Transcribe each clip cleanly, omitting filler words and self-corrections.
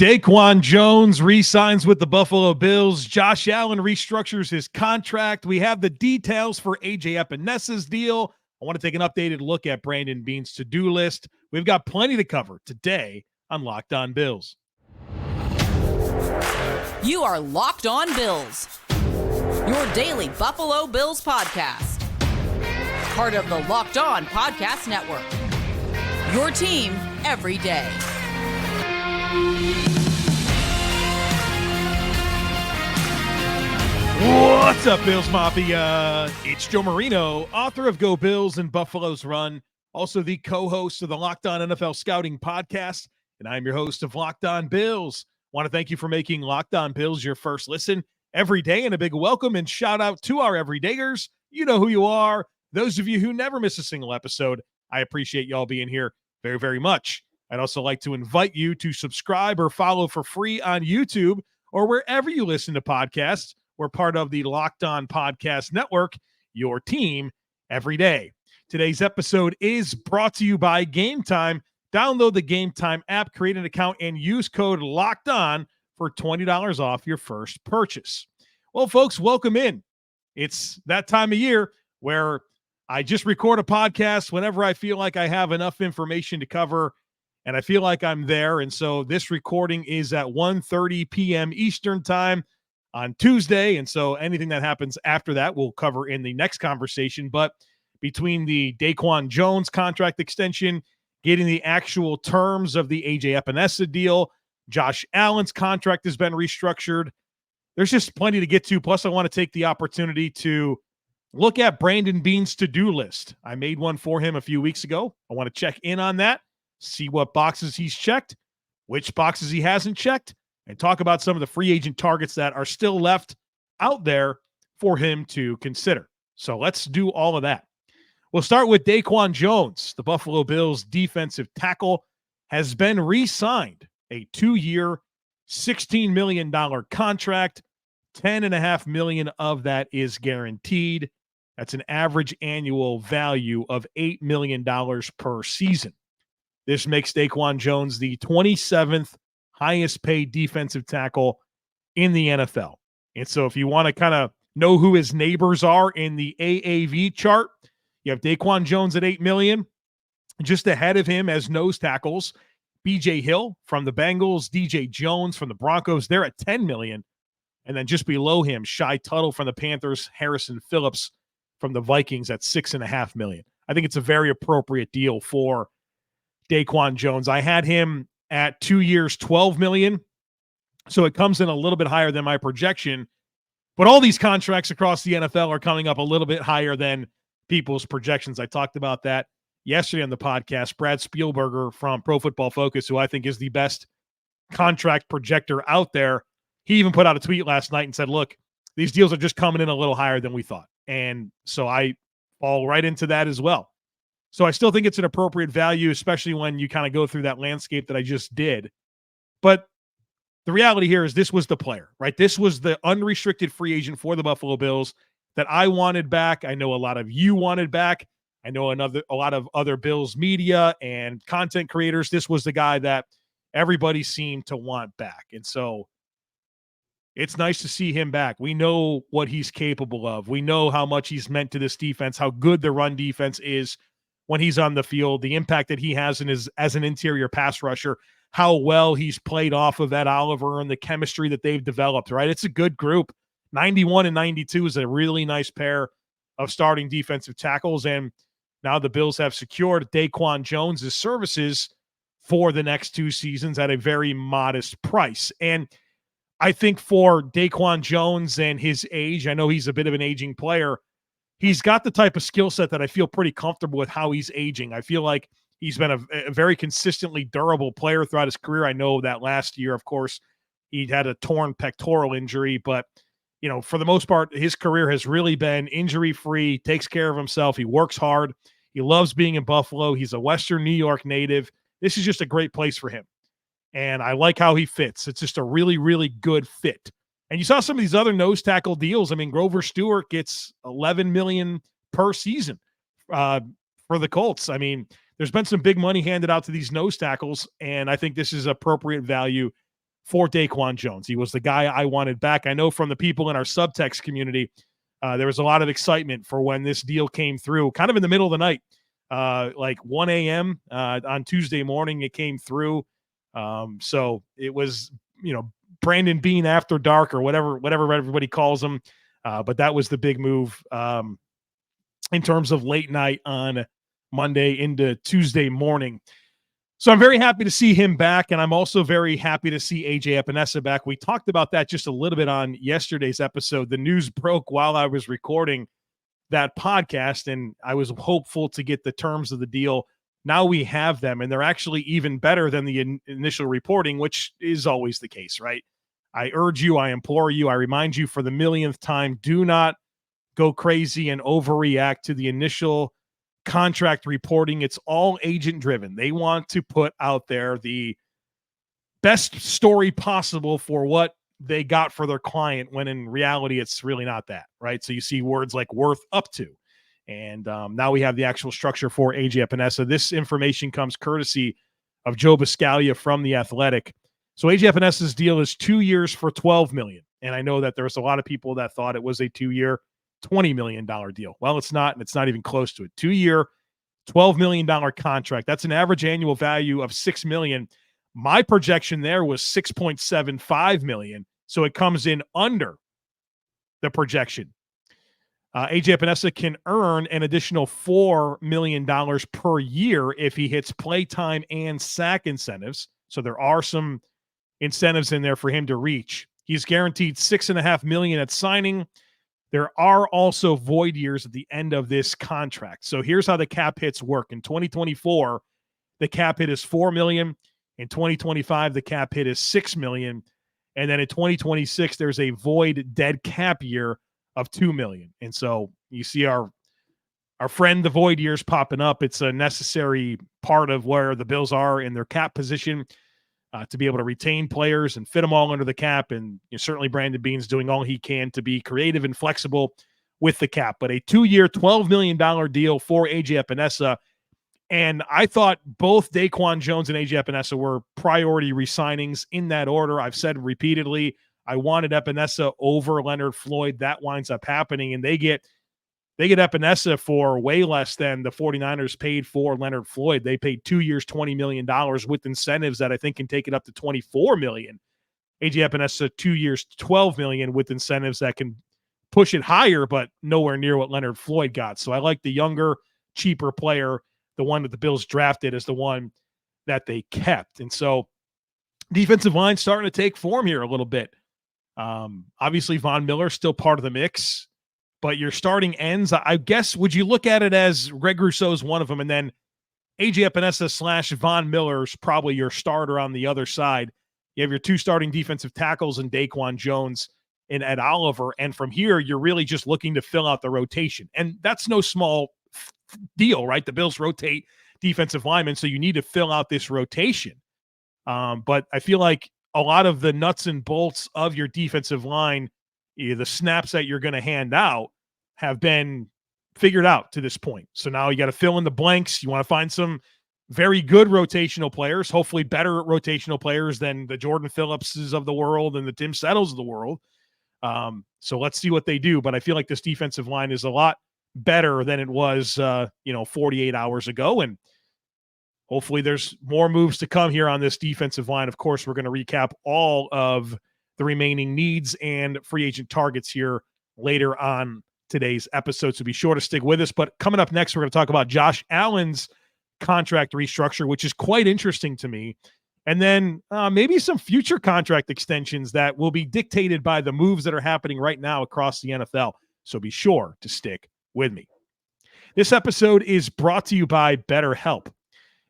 Daquan Jones re-signs with the Buffalo Bills. Josh Allen restructures his contract. We have the details for AJ Epenesa's deal. I want to take an updated look at Brandon Beane's to-do list. We've got plenty to cover today on Locked On Bills. You are Locked On Bills, your daily Buffalo Bills podcast. Part of the Locked On Podcast Network, your team every day. What's up, Bills Mafia? It's Joe Marino, author of Go Bills and Buffalo's Run, also the co-host of the Locked On NFL Scouting Podcast, and I'm your host of Locked On Bills. Want to thank you for making Locked On Bills your first listen every day, and a big welcome and shout out to our everydayers. You know who you are. Those of you who never miss a single episode, I appreciate y'all being here very, very much. I'd also like to invite you to subscribe or follow for free on YouTube or wherever you listen to podcasts. We're part of the Locked On Podcast Network, your team every day. Today's episode is brought to you by Gametime. Download the Gametime app, create an account, and use code LOCKEDON for $20 off your first purchase. Well, folks, welcome in. It's that time of year where I just record a podcast whenever I feel like I have enough information to cover, and I feel like I'm there. And so this recording is at 1:30 p.m. Eastern time on Tuesday. And so anything that happens after that we'll cover in the next conversation. But between the Daquan Jones contract extension, getting the actual terms of the AJ Epenesa deal, Josh Allen's contract has been restructured. There's just plenty to get to. Plus, I want to take the opportunity to look at Brandon Beane's to-do list. I made one for him a few weeks ago. I want to check in on that, see what boxes he's checked, which boxes he hasn't checked, and talk about some of the free agent targets that are still left out there for him to consider. So let's do all of that. We'll start with Daquan Jones. The Buffalo Bills defensive tackle has been re-signed, a 2-year, $16 million contract. $10.5 million of that is guaranteed. That's an average annual value of $8 million per season. This makes Daquan Jones the 27th highest paid defensive tackle in the NFL. And so if you want to kind of know who his neighbors are in the AAV chart, you have Daquan Jones at $8 million. Just ahead of him as nose tackles, B.J. Hill from the Bengals, D.J. Jones from the Broncos. They're at $10 million. And then just below him, Shy Tuttle from the Panthers, Harrison Phillips from the Vikings at $6.5 million. I think it's a very appropriate deal for Daquan Jones. I had him at 2 years, $12 million. So it comes in a little bit higher than my projection. But all these contracts across the NFL are coming up a little bit higher than people's projections. I talked about that yesterday on the podcast. Brad Spielberger from Pro Football Focus, who I think is the best contract projector out there, he even put out a tweet last night and said, look, these deals are just coming in a little higher than we thought. And so I fall right into that as well. So I still think it's an appropriate value, especially when you kind of go through that landscape that I just did. But the reality here is this was the player, right? This was the unrestricted free agent for the Buffalo Bills that I wanted back. I know a lot of you wanted back. I know a lot of other Bills media and content creators. This was the guy that everybody seemed to want back. And so it's nice to see him back. We know what he's capable of. We know how much he's meant to this defense, how good the run defense is when he's on the field, the impact that he has as an interior pass rusher, how well he's played off of Ed Oliver and the chemistry that they've developed, right? It's a good group. 91 and 92 is a really nice pair of starting defensive tackles. And now the Bills have secured Daquan Jones' services for the next 2 seasons at a very modest price. And I think for Daquan Jones and his age, I know he's a bit of an aging player. He's got the type of skill set that I feel pretty comfortable with how he's aging. I feel like he's been a very consistently durable player throughout his career. I know that last year, of course, he had a torn pectoral injury, but you know, for the most part, his career has really been injury-free, takes care of himself. He works hard. He loves being in Buffalo. He's a Western New York native. This is just a great place for him. And I like how he fits. It's just a really, really good fit. And you saw some of these other nose tackle deals. I mean, Grover Stewart gets $11 million per season for the Colts. I mean, there's been some big money handed out to these nose tackles, and I think this is appropriate value for Daquan Jones. He was the guy I wanted back. I know from the people in our subtext community, there was a lot of excitement for when this deal came through, kind of in the middle of the night, like 1 a.m. On Tuesday morning, it came through. So it was, Brandon Beane after dark or whatever everybody calls him. But that was the big move in terms of late night on Monday into Tuesday morning. So I'm very happy to see him back, and I'm also very happy to see AJ Epenesa back. We talked about that just a little bit on yesterday's episode. The news broke while I was recording that podcast, and I was hopeful to get the terms of the deal. Now we have them, and they're actually even better than the initial reporting, which is always the case, right? I urge you, I implore you, I remind you for the millionth time, do not go crazy and overreact to the initial contract reporting. It's all agent driven. They want to put out there the best story possible for what they got for their client, when in reality, it's really not that, right? So you see words like worth up to. And now we have the actual structure for AJ Epenesa. This information comes courtesy of Joe Buscaglia from The Athletic. So AJ Epenesa's deal is 2 years for $12 million. And I know that there's a lot of people that thought it was a 2-year, $20 million deal. Well, it's not, and it's not even close to it. 2-year, $12 million contract. That's an average annual value of $6 million. My projection there was $6.75 million. So it comes in under the projection. AJ Epenesa can earn an additional $4 million per year if he hits playtime and sack incentives. So there are some incentives in there for him to reach. He's guaranteed $6.5 million at signing. There are also void years at the end of this contract. So here's how the cap hits work. In 2024, the cap hit is $4 million. In 2025, the cap hit is $6 million. And then in 2026, there's a void dead cap year of $2 million. And so you see our friend, the void years popping up. It's a necessary part of where the Bills are in their cap position to be able to retain players and fit them all under the cap. And certainly Brandon Beane's doing all he can to be creative and flexible with the cap. But a 2-year, $12 million deal for AJ Epenesa. And I thought both Daquan Jones and AJ Epenesa were priority re-signings in that order. I've said repeatedly, I wanted Epenesa over Leonard Floyd. That winds up happening, and they get Epenesa for way less than the 49ers paid for Leonard Floyd. They paid 2 years, $20 million with incentives that I think can take it up to $24 million. AJ Epenesa, 2 years, $12 million with incentives that can push it higher, but nowhere near what Leonard Floyd got. So I like the younger, cheaper player. The one that the Bills drafted is the one that they kept. And so defensive line starting to take form here a little bit. Obviously, Von Miller still part of the mix, but your starting ends, I guess, would you look at it as Greg Rousseau's one of them, and then AJ Epenesa / Von Miller's probably your starter on the other side? You have your two starting defensive tackles in Daquan Jones and Ed Oliver, and from here, you're really just looking to fill out the rotation. And that's no small deal, right? The Bills rotate defensive linemen, so you need to fill out this rotation. But I feel like a lot of the nuts and bolts of your defensive line, the snaps that you're going to hand out, have been figured out to this point. So now you got to fill in the blanks. You want to find some very good rotational players, hopefully better rotational players than the Jordan Phillipses of the world and the Tim Settles of the world. So let's see what they do. But I feel like this defensive line is a lot better than it was, 48 hours ago. And hopefully there's more moves to come here on this defensive line. Of course, we're going to recap all of the remaining needs and free agent targets here later on today's episode. So be sure to stick with us. But coming up next, we're going to talk about Josh Allen's contract restructure, which is quite interesting to me. And then maybe some future contract extensions that will be dictated by the moves that are happening right now across the NFL. So be sure to stick with me. This episode is brought to you by Betterhelp.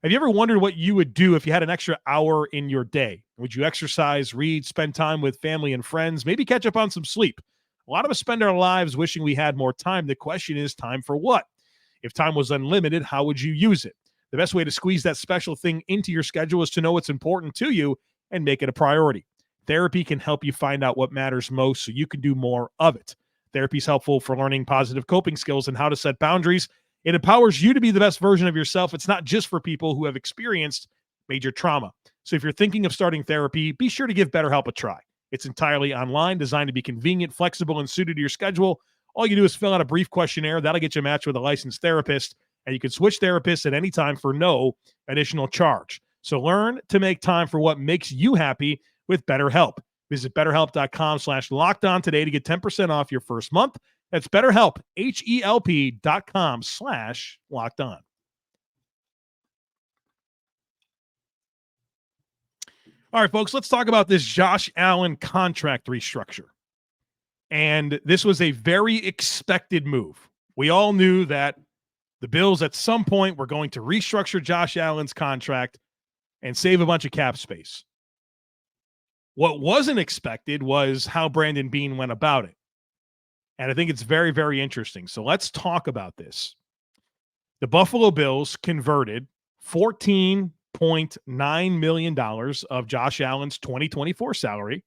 Have you ever wondered what you would do if you had an extra hour in your day? Would you exercise, read, spend time with family and friends, maybe catch up on some sleep? A lot of us spend our lives wishing we had more time. The question is, time for what? If time was unlimited, how would you use it? The best way to squeeze that special thing into your schedule is to know what's important to you and make it a priority. Therapy can help you find out what matters most so you can do more of it. Therapy is helpful for learning positive coping skills and how to set boundaries. It empowers you to be the best version of yourself. It's not just for people who have experienced major trauma. So if you're thinking of starting therapy, be sure to give BetterHelp a try. It's entirely online, designed to be convenient, flexible, and suited to your schedule. All you do is fill out a brief questionnaire. That'll get you matched with a licensed therapist, and you can switch therapists at any time for no additional charge. So learn to make time for what makes you happy with BetterHelp. Visit BetterHelp.com/lockedon today to get 10% off your first month. That's BetterHelp, HELP.com/lockedon. All right, folks, let's talk about this Josh Allen contract restructure. And this was a very expected move. We all knew that the Bills at some point were going to restructure Josh Allen's contract and save a bunch of cap space. What wasn't expected was how Brandon Beane went about it. And I think it's very, very interesting. So let's talk about this. The Buffalo Bills converted $14.9 million of Josh Allen's 2024 salary,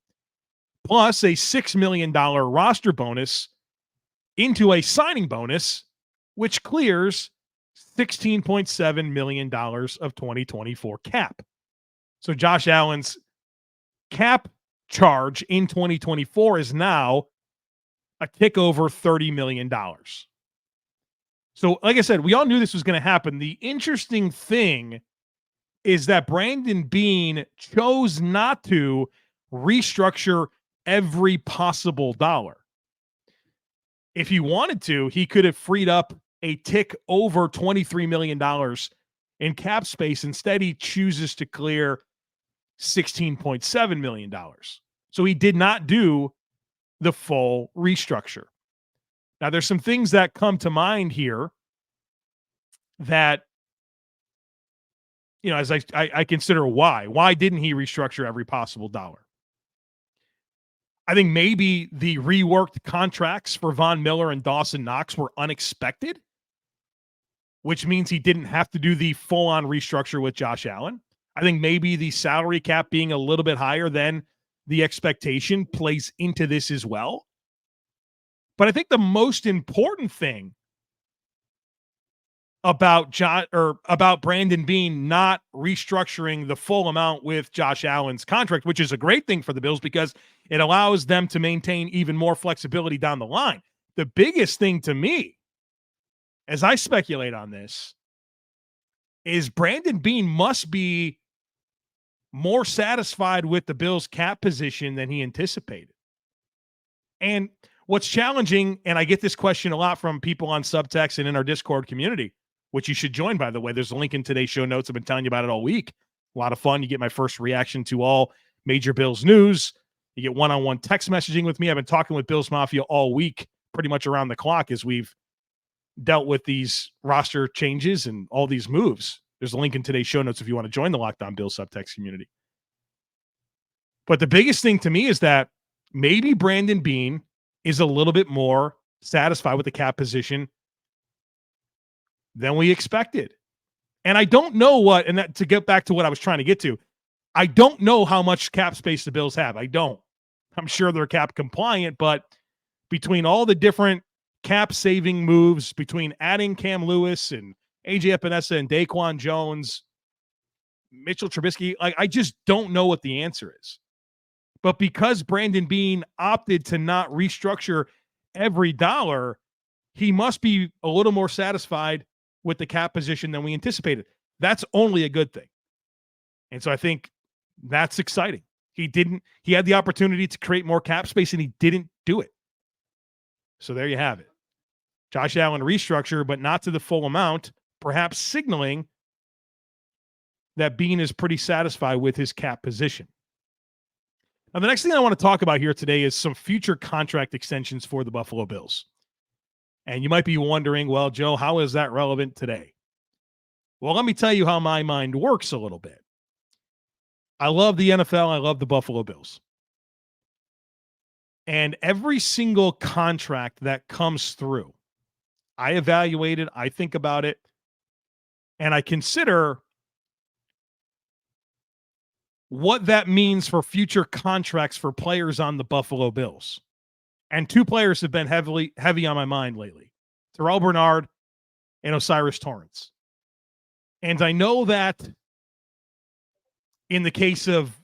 plus a $6 million roster bonus into a signing bonus, which clears $16.7 million of 2024 cap. So Josh Allen's cap charge in 2024 is now a tick over $30 million. So, like I said, we all knew this was going to happen. The interesting thing is that Brandon Beane chose not to restructure every possible dollar. If he wanted to, he could have freed up a tick over $23 million in cap space. Instead, he chooses to clear $16.7 million. So he did not do the full restructure. Now, there's some things that come to mind here that, you know, as I consider why. Why didn't he restructure every possible dollar? I think maybe the reworked contracts for Von Miller and Dawson Knox were unexpected, which means he didn't have to do the full-on restructure with Josh Allen. I think maybe the salary cap being a little bit higher than the expectation plays into this as well. But I think the most important thing about Brandon Beane not restructuring the full amount with Josh Allen's contract, which is a great thing for the Bills because it allows them to maintain even more flexibility down the line. The biggest thing to me, as I speculate on this, is Brandon Beane must be more satisfied with the Bills' cap position than he anticipated. And what's challenging, and I get this question a lot from people on Subtext and in our Discord community, which you should join, by the way. There's a link in today's show notes. I've been telling you about it all week. A lot of fun. You get my first reaction to all major Bills news. You get one-on-one text messaging with me. I've been talking with Bills Mafia all week, pretty much around the clock, as we've dealt with these roster changes and all these moves. There's a link in today's show notes if you want to join the Locked On Bills Subtext community. But the biggest thing to me is that maybe Brandon Beane is a little bit more satisfied with the cap position than we expected. And I don't know what, and that to get back to what I was trying to get to, I don't know how much cap space the Bills have. I don't. I'm sure they're cap compliant, but between all the different cap saving moves, between adding Cam Lewis and AJ Epenesa and Daquan Jones, Mitchell Trubisky, I just don't know what the answer is. But because Brandon Beane opted to not restructure every dollar, he must be a little more satisfied with the cap position than we anticipated. That's only a good thing. And so I think that's exciting. He had the opportunity to create more cap space and he didn't do it. So there you have it. Josh Allen restructure, but not to the full amount, perhaps signaling that Beane is pretty satisfied with his cap position. Now, the next thing I want to talk about here today is some future contract extensions for the Buffalo Bills. And you might be wondering, well, Joe, how is that relevant today? Well, let me tell you how my mind works a little bit. I love the NFL. I love the Buffalo Bills. And every single contract that comes through, I evaluate it, I think about it, and I consider what that means for future contracts for players on the Buffalo Bills. And two players have been heavy on my mind lately, Terrel Bernard and Torrence. And I know that In the case of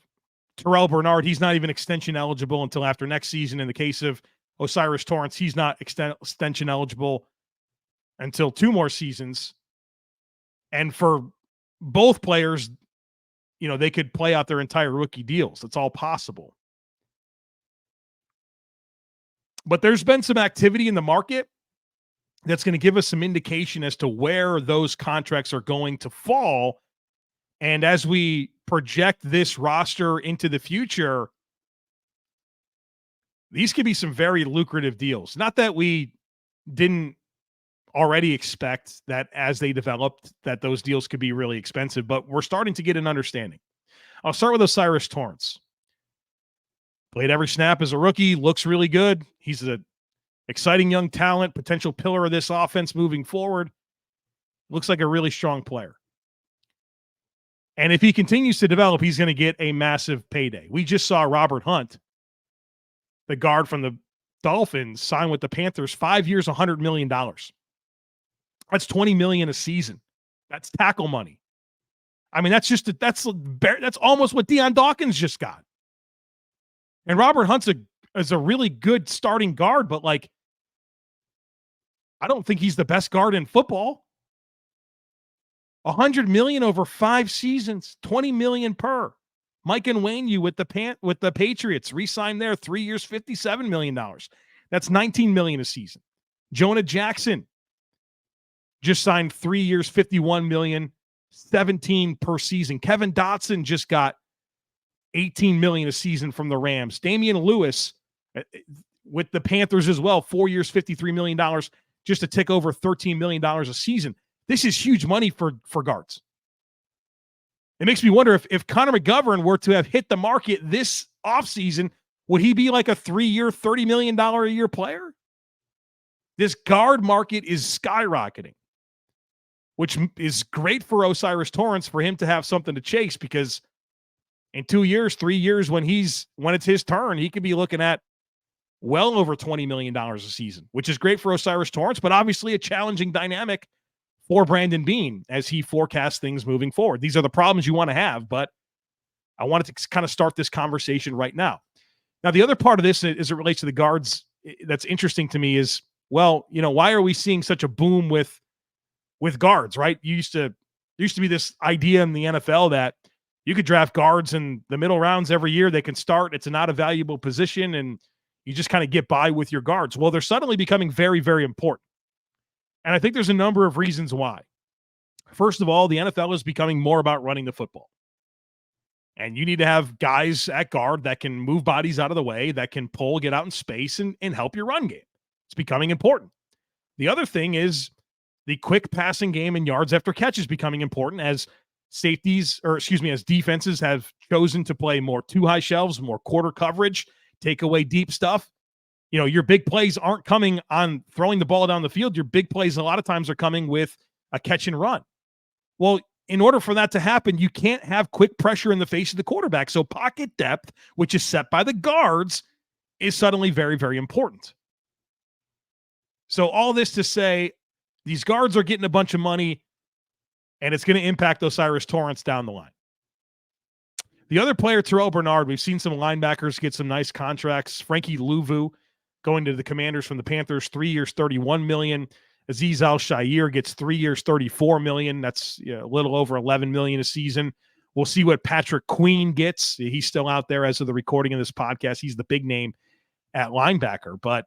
Terrel Bernard, he's not even extension eligible until after next season. In the case of O'Cyrus Torrence, he's not extension eligible until 2 more seasons. And for both players, they could play out their entire rookie deals. It's all possible. But there's been some activity in the market that's going to give us some indication as to where those contracts are going to fall. And as we project this roster into the future, these could be some very lucrative deals. Not that we didn't already expect that as they developed that those deals could be really expensive, but we're starting to get an understanding. I'll start with O'Cyrus Torrence. Played every snap as a rookie, looks really good. He's an exciting young talent, potential pillar of this offense moving forward. Looks like a really strong player. And if he continues to develop, he's going to get a massive payday. We just saw Robert Hunt, the guard from the Dolphins, sign with the Panthers, 5 years, $100 million. That's $20 million a season. That's tackle money. I mean, that's almost what Deion Dawkins just got. And Robert Hunt's is a really good starting guard, but I don't think he's the best guard in football. $100 million over 5 seasons, $20 million per. Mike Nwanyu with the Patriots re-signed there, 3 years, $57 million. That's $19 million a season. Jonah Jackson just signed 3 years, $51 million, 17 per season. Kevin Dotson just got $18 million a season from the Rams. Damian Lewis with the Panthers as well, 4 years, $53 million, just a tick over $13 million a season. This is huge money for guards. It makes me wonder if Connor McGovern were to have hit the market this offseason, would he be like a 3-year, $30 million a year player? This guard market is skyrocketing, which is great for O'Cyrus Torrence for him to have something to chase, because in 2 years, 3 years, when it's his turn, he could be looking at well over $20 million a season, which is great for O'Cyrus Torrence, but obviously a challenging dynamic for Brandon Beane as he forecasts things moving forward. These are the problems you want to have, but I wanted to kind of start this conversation right now. Now, the other part of this, as it relates to the guards, that's interesting to me is, well, why are we seeing such a boom with guards, right? There used to be this idea in the NFL that you could draft guards in the middle rounds every year. They can start. It's not a valuable position, and you just kind of get by with your guards. Well, they're suddenly becoming very, very important. And I think there's a number of reasons why. First of all, the NFL is becoming more about running the football. And you need to have guys at guard that can move bodies out of the way, that can pull, get out in space, and help your run game. It's becoming important. The other thing is the quick passing game and yards after catch is becoming important as as defenses have chosen to play more too high shelves, more quarter coverage, take away deep stuff. Your big plays aren't coming on throwing the ball down the field. Your big plays a lot of times are coming with a catch and run. Well, in order for that to happen, you can't have quick pressure in the face of the quarterback. So pocket depth, which is set by the guards, is suddenly very, very important. So all this to say, these guards are getting a bunch of money, and it's going to impact O'Cyrus Torrence down the line. The other player, Terrel Bernard, we've seen some linebackers get some nice contracts. Frankie Louvu going to the Commanders from the Panthers, 3 years, $31 million. Azeez Al-Shaair gets 3 years, $34 million. That's a little over $11 million a season. We'll see what Patrick Queen gets. He's still out there as of the recording of this podcast. He's the big name at linebacker. But,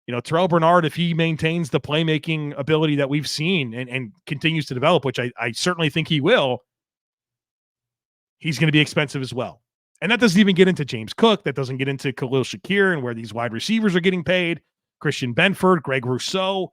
Terrel Bernard, if he maintains the playmaking ability that we've seen and continues to develop, which I certainly think he will, he's going to be expensive as well. And that doesn't even get into James Cook. That doesn't get into Khalil Shakir and where these wide receivers are getting paid. Christian Benford, Greg Rousseau.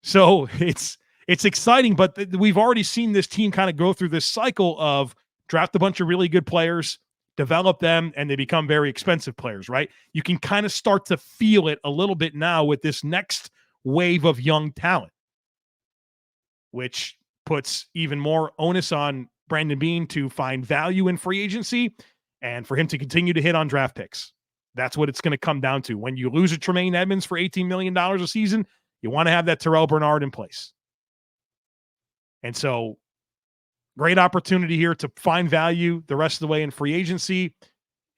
So it's exciting, but we've already seen this team kind of go through this cycle of draft a bunch of really good players, develop them, and they become very expensive players, right? You can kind of start to feel it a little bit now with this next wave of young talent, which puts even more onus on Brandon Beane to find value in free agency and for him to continue to hit on draft picks. That's what it's going to come down to. When you lose a Tremaine Edmonds for $18 million a season, you want to have that Terrel Bernard in place. And so Great opportunity here to find value the rest of the way in free agency,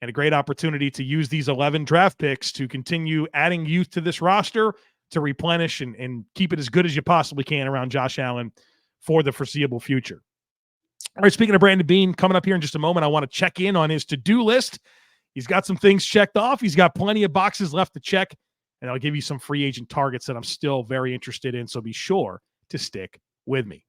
and a great opportunity to use these 11 draft picks to continue adding youth to this roster to replenish and keep it as good as you possibly can around Josh Allen for the foreseeable future. All right, speaking of Brandon Beane, coming up here in just a moment, I want to check in on his to-do list. He's got some things checked off. He's got plenty of boxes left to check, and I'll give you some free agent targets that I'm still very interested in, so be sure to stick with me.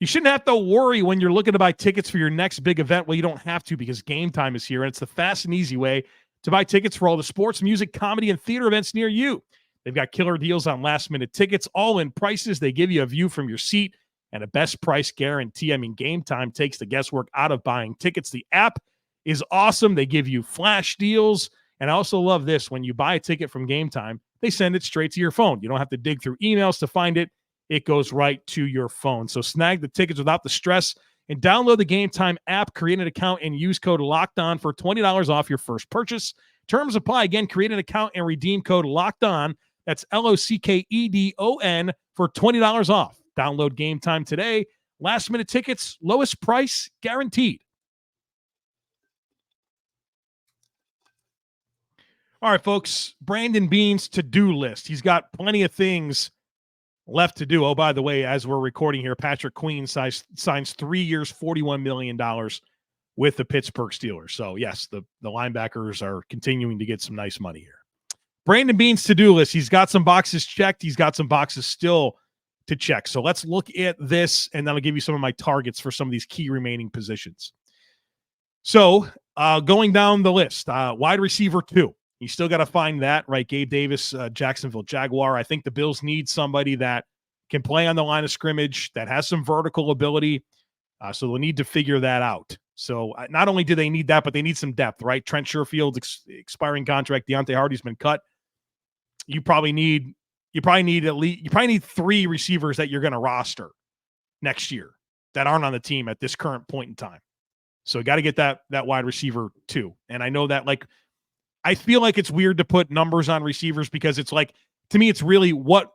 You shouldn't have to worry when you're looking to buy tickets for your next big event. Well, you don't have to, because Gametime is here, and it's the fast and easy way to buy tickets for all the sports, music, comedy, and theater events near you. They've got killer deals on last-minute tickets, all-in prices. They give you a view from your seat and a best price guarantee. I mean, Gametime takes the guesswork out of buying tickets. The app is awesome. They give you flash deals. And I also love this. When you buy a ticket from Gametime, they send it straight to your phone. You don't have to dig through emails to find it. It goes right to your phone. So snag the tickets without the stress and download the Gametime app, create an account, and use code LOCKEDON for $20 off your first purchase. Terms apply. Again, create an account and redeem code LOCKEDON. That's LOCKEDON for $20 off. Download Gametime today. Last-minute tickets, lowest price guaranteed. All right, folks, Brandon Beane's to-do list. He's got plenty of things left to do. Oh, by the way, as we're recording here, Patrick Queen signs 3 years, $41 million with the Pittsburgh Steelers. So, yes, the linebackers are continuing to get some nice money here. Brandon Beane's to-do list. He's got some boxes checked. He's got some boxes still to check. So let's look at this, and then I'll give you some of my targets for some of these key remaining positions. So going down the list, wide receiver 2. You still got to find that, right? Gabe Davis, Jacksonville Jaguar. I think the Bills need somebody that can play on the line of scrimmage, that has some vertical ability. So they'll need to figure that out. So not only do they need that, but they need some depth, right? Trent Sherfield's expiring contract. Deontay Hardy's been cut. You probably need 3 receivers that you're going to roster next year that aren't on the team at this current point in time. So got to get that wide receiver 2. And I know that, like, I feel like it's weird to put numbers on receivers, because it's like, to me, it's really what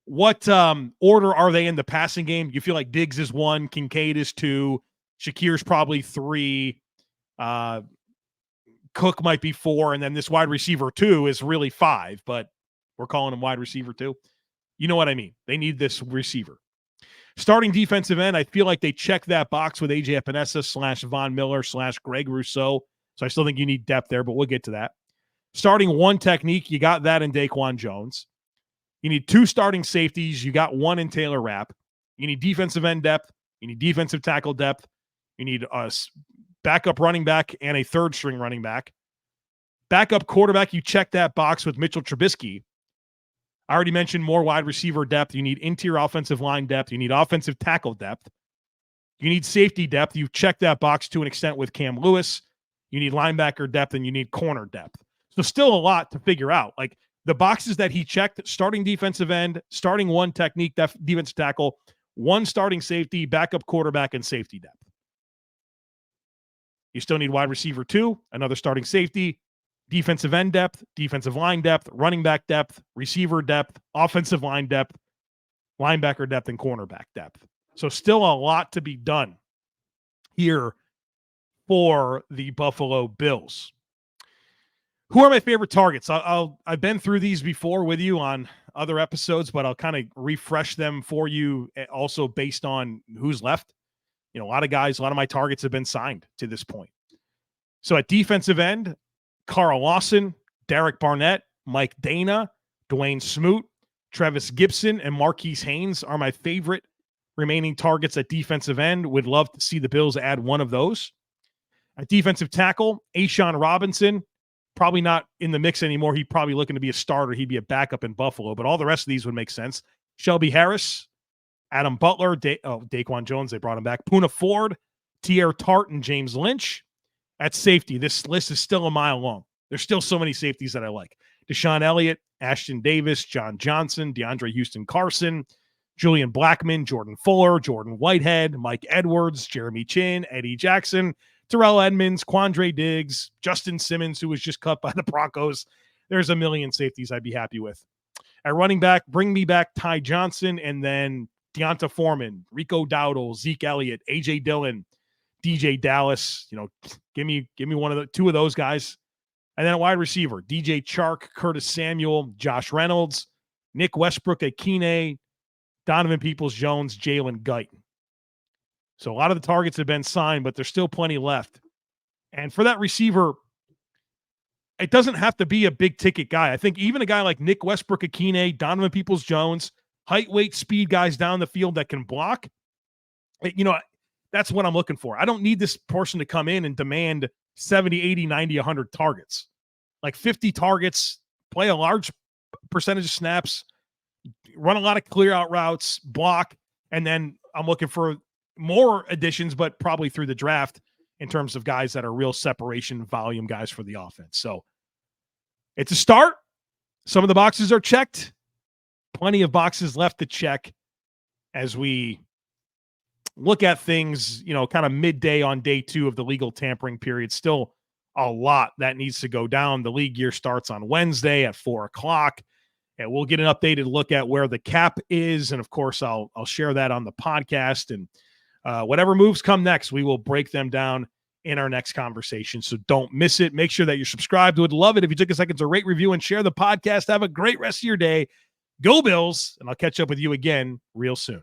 order are they in the passing game? You feel like Diggs is 1, Kincaid is 2, Shakir's probably 3, Cook might be 4, and then this wide receiver 2 is really 5, but we're calling him wide receiver 2. You know what I mean? They need this receiver. Starting defensive end, I feel like they check that box with AJ Epenesa / Von Miller / Greg Rousseau. So I still think you need depth there, but we'll get to that. Starting 1 technique, you got that in Daquan Jones. You need 2 starting safeties. You got 1 in Taylor Rapp. You need defensive end depth. You need defensive tackle depth. You need a backup running back and a third-string running back. Backup quarterback, you check that box with Mitchell Trubisky. I already mentioned more wide receiver depth. You need interior offensive line depth. You need offensive tackle depth. You need safety depth. You check that box to an extent with Cam Lewis. You need linebacker depth, and you need corner depth. So still a lot to figure out. Like, the boxes that he checked: starting defensive end, starting 1 technique, defensive tackle, 1 starting safety, backup quarterback, and safety depth. You still need wide receiver 2, another starting safety, defensive end depth, defensive line depth, running back depth, receiver depth, offensive line depth, linebacker depth, and cornerback depth. So still a lot to be done here for the Buffalo Bills. Who are my favorite targets? I've been through these before with you on other episodes, but I'll kind of refresh them for you also based on who's left. You know, a lot of my targets have been signed to this point. So at defensive end, Carl Lawson, Derek Barnett, Mike Dana, Dwayne Smoot, Travis Gibson, and Marquise Haynes are my favorite remaining targets at defensive end. Would love to see the Bills add one of those. At defensive tackle, A'Shawn Robinson, probably not in the mix anymore. He'd probably looking to be a starter. He'd be a backup in Buffalo, but all the rest of these would make sense. Shelby Harris, Adam Butler, Daquan Jones, they brought him back. Poona Ford, Tier Tart, and James Lynch. At safety, this list is still a mile long. There's still so many safeties that I like. Deshaun Elliott, Ashton Davis, John Johnson, DeAndre Houston Carson, Julian Blackmon, Jordan Fuller, Jordan Whitehead, Mike Edwards, Jeremy Chin, Eddie Jackson, Terrell Edmonds, Quandre Diggs, Justin Simmons, who was just cut by the Broncos. There's a million safeties I'd be happy with. At running back, bring me back Ty Johnson, and then Deonta Foreman, Rico Dowdle, Zeke Elliott, A.J. Dillon, DJ Dallas. Give me two of those guys. And then a wide receiver, DJ Chark, Curtis Samuel, Josh Reynolds, Nick Westbrook-Akine, Donovan Peoples-Jones, Jalen Guyton. So a lot of the targets have been signed, but there's still plenty left. And for that receiver, it doesn't have to be a big ticket guy. I think even a guy like Nick Westbrook-Akine, Donovan Peoples-Jones, height, weight, speed guys down the field that can block, that's what I'm looking for. I don't need this person to come in and demand 70, 80, 90, 100 targets. Like 50 targets, play a large percentage of snaps, run a lot of clear out routes, block, and then I'm looking for more additions, but probably through the draft in terms of guys that are real separation volume guys for the offense. So it's a start. Some of the boxes are checked. Plenty of boxes left to check as we look at things, kind of midday on day 2 of the legal tampering period. Still a lot that needs to go down. The league year starts on Wednesday at 4:00, and we'll get an updated look at where the cap is. And of course, I'll share that on the podcast, and whatever moves come next, we will break them down in our next conversation. So don't miss it. Make sure that you're subscribed. Would love it if you took a second to rate, review, and share the podcast. Have a great rest of your day. Go Bills, and I'll catch up with you again real soon.